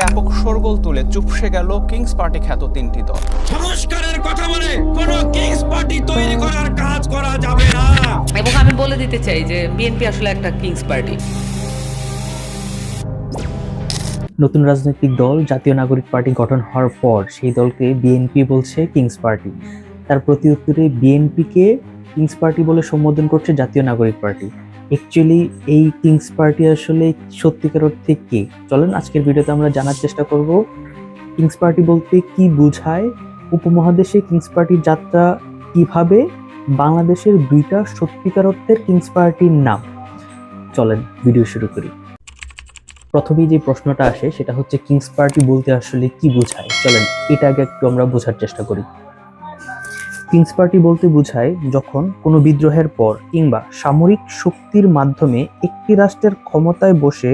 ব্যাপক শোরগোল তুলে চুপসে গেল কিংস পার্টি খ্যাত তিনটি দল। সংস্কারের কথা বলে কোন কিংস পার্টি তৈরি করার কাজ করা যাবে না। এবং আমি বলে দিতে চাই যে বিএনপি আসলে একটা কিংস পার্টি। নতুন রাজনৈতিক দল জাতীয় নাগরিক পার্টি গঠন হওয়ার পর সেই দলকে বিএনপি বলছে কিংস পার্টি। তার প্রতি উত্তরে বিএনপিকে কিংস পার্টি বলে সম্বোধন করছে জাতীয় নাগরিক পার্টি। অ্যাকচুয়ালি এই কিংস পার্টি আসলে সত্যিকার অর্থে কি? চলেন আজকের ভিডিওতে আমরা জানার চেষ্টা করব কিংস পার্টি বলতে কি বোঝায়, উপমহাদেশে কিংস পার্টির যাত্রা কিভাবে, বাংলাদেশের দুইটা সত্যিকার অর্থের কিংস পার্টির নাম। চলেন ভিডিও শুরু করি। প্রথমেই যে প্রশ্নটা আসে সেটা হচ্ছে কিংস পার্টি বলতে আসলে কি বোঝায়। চলেন এটা আগে একটু আমরা বোঝার চেষ্টা করি। কিংস পার্টি বলতে বোঝায় যখন কোনো বিদ্রোহের পর কিংবা সামরিক শক্তির মাধ্যমে একটি রাষ্ট্রের ক্ষমতায় বসে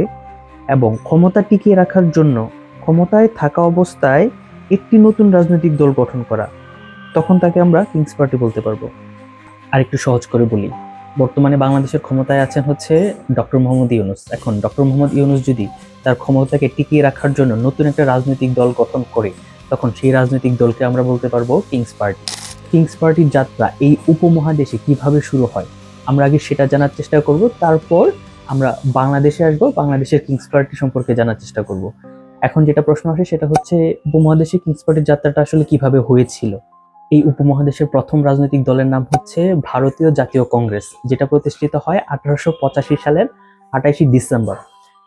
এবং ক্ষমতা টিকিয়ে রাখার জন্য ক্ষমতায় থাকা অবস্থায় একটি নতুন রাজনৈতিক দল গঠন করা, তখন তাকে আমরা কিংস পার্টি বলতে পারবো। আর একটু সহজ করে বলি, বর্তমানে বাংলাদেশের ক্ষমতায় আছেন হচ্ছে ডক্টর মোহাম্মদ ইউনূস। এখন ডক্টর মোহাম্মদ ইউনূস যদি তার ক্ষমতাকে টিকিয়ে রাখার জন্য নতুন একটা রাজনৈতিক দল গঠন করে, তখন সেই রাজনৈতিক দলকে আমরা বলতে পারবো কিংস পার্টি। কিংস পার্টির যাত্রা এই উপমহাদেশে কিভাবে শুরু হয় আমরা আগে সেটা জানার চেষ্টা করব, তারপর আমরা বাংলাদেশে আসবো, বাংলাদেশের কিংস পার্টি সম্পর্কে জানার চেষ্টা করব। এখন যেটা প্রশ্ন আসে সেটা হচ্ছে উপমহাদেশে কিংস পার্টির যাত্রাটা আসলে কিভাবে হয়েছিল। এই উপমহাদেশের প্রথম রাজনৈতিক দলের নাম হচ্ছে ভারতীয় জাতীয় কংগ্রেস, যেটা প্রতিষ্ঠিত হয় 1885 সালের 28 ডিসেম্বর।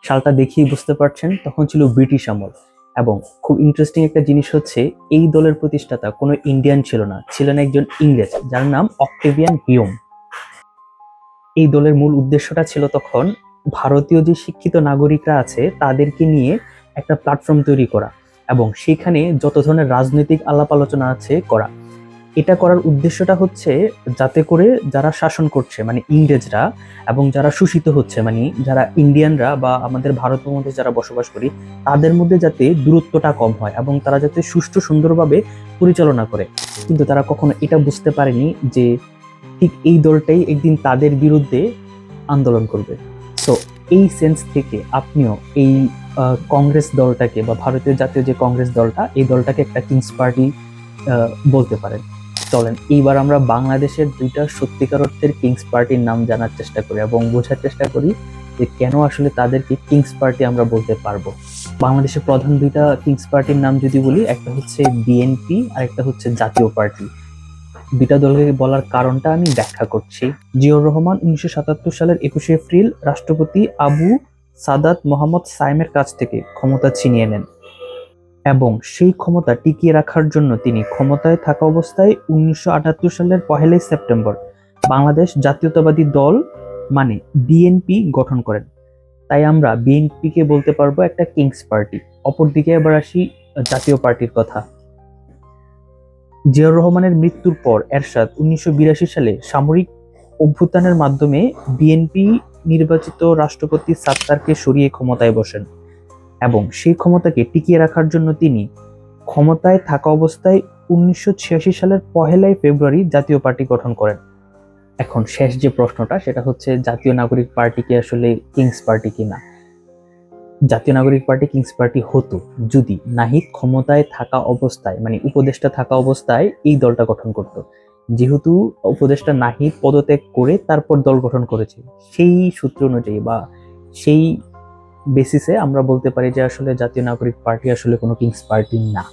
সালটা দেখেই বুঝতে পারছেন তখন ছিল ব্রিটিশ আমল। এবং খুব ইন্টারেস্টিং একটা জিনিস হচ্ছে এই দলের প্রতিষ্ঠাতা কোনো ইন্ডিয়ান ছিল না, ছিলেন একজন ইংরেজ যার নাম অক্টেভিয়ান হিউম। এই দলের মূল উদ্দেশ্যটা ছিল তখন ভারতীয় যে শিক্ষিত নাগরিকরা আছে তাদেরকে নিয়ে একটা প্ল্যাটফর্ম তৈরি করা এবং সেখানে যত ধরনের রাজনৈতিক আলাপ আলোচনা আছে করা। এটা করার উদ্দেশ্যটা হচ্ছে যাতে করে যারা শাসন করছে মানে ইংরেজরা এবং যারা শোষিত হচ্ছে মানে যারা ইন্ডিয়ানরা বা আমাদের ভারতের মধ্যে যারা বসবাস করি তাদের মধ্যে যাতে দূরত্বটা কম হয় এবং তারা যাতে সুষ্ঠু সুন্দরভাবে পরিচালনা করে। কিন্তু তারা কখনো এটা বুঝতে পারেনি যে ঠিক এই দলটাই একদিন তাদের বিরুদ্ধে আন্দোলন করবে। সো এই সেন্স থেকে আপনিও এই কংগ্রেস দলটাকে বা ভারতীয় জাতীয় যে কংগ্রেস দলটা, এই দলটাকে একটা কিংস পার্টি বলতে পারেন। চলেন এইবার আমরা বাংলাদেশের দুইটা সত্যিকার অর্থের কিংস পার্টির নাম জানার চেষ্টা করি এবং বোঝার চেষ্টা করি যে কেন আসলে তাদেরকে কিংস পার্টি আমরা বলতে পারবো। বাংলাদেশের প্রধান দুইটা কিংস পার্টির নাম যদি বলি, একটা হচ্ছে বিএনপি আর একটা হচ্ছে জাতীয় পার্টি। দুইটা দলকে বলার কারণটা আমি ব্যাখ্যা করছি। জিয়াউর রহমান 1977 সালের 21 এপ্রিল রাষ্ট্রপতি আবু সাদাত মোহাম্মদ সাইমের কাছ থেকে ক্ষমতা ছিনিয়ে নেন এবং সেই ক্ষমতা টিকিয়ে রাখার জন্য তিনি ক্ষমতায় থাকা অবস্থায় 1978 সালের 1 সেপ্টেম্বর বাংলাদেশ জাতীয়তাবাদী দল মানে বিএনপি গঠন করেন। তাই আমরা বিএনপিকে বলতে পারবো একটা কিংস পার্টি। অপরদিকে এবার আসি জাতীয় পার্টির কথা। জিয়াউর রহমানের মৃত্যুর পর এরশাদ 1982 সালে সামরিক অভ্যুত্থানের মাধ্যমে বিএনপি নির্বাচিত রাষ্ট্রপতি সাত্তারকে সরিয়ে ক্ষমতায় বসেন এবং সেই ক্ষমতাকে টিকিয়ে রাখার জন্য তিনি ক্ষমতায় থাকা অবস্থায় 1986 সালের 1 ফেব্রুয়ারি জাতীয় পার্টি গঠন করেন। এখন শেষ যে প্রশ্নটা সেটা হচ্ছে জাতীয় নাগরিক পার্টি কি আসলে কিংস পার্টি কিনা। জাতীয় নাগরিক পার্টি কিংস পার্টি হতো যদি নাহিদ ক্ষমতায় থাকা অবস্থায় মানে উপদেষ্টা থাকা অবস্থায় এই দলটা গঠন করত। যেহেতু উপদেষ্টা নাহিদ পদত্যাগ করে তারপর দল গঠন করেছে, সেই সূত্র অনুযায়ী বা সেই বেসিসে আমরা বলতে পারি যে আসলে জাতীয় নাগরিক পার্টি আসলে কোনো কিংস পার্টি না।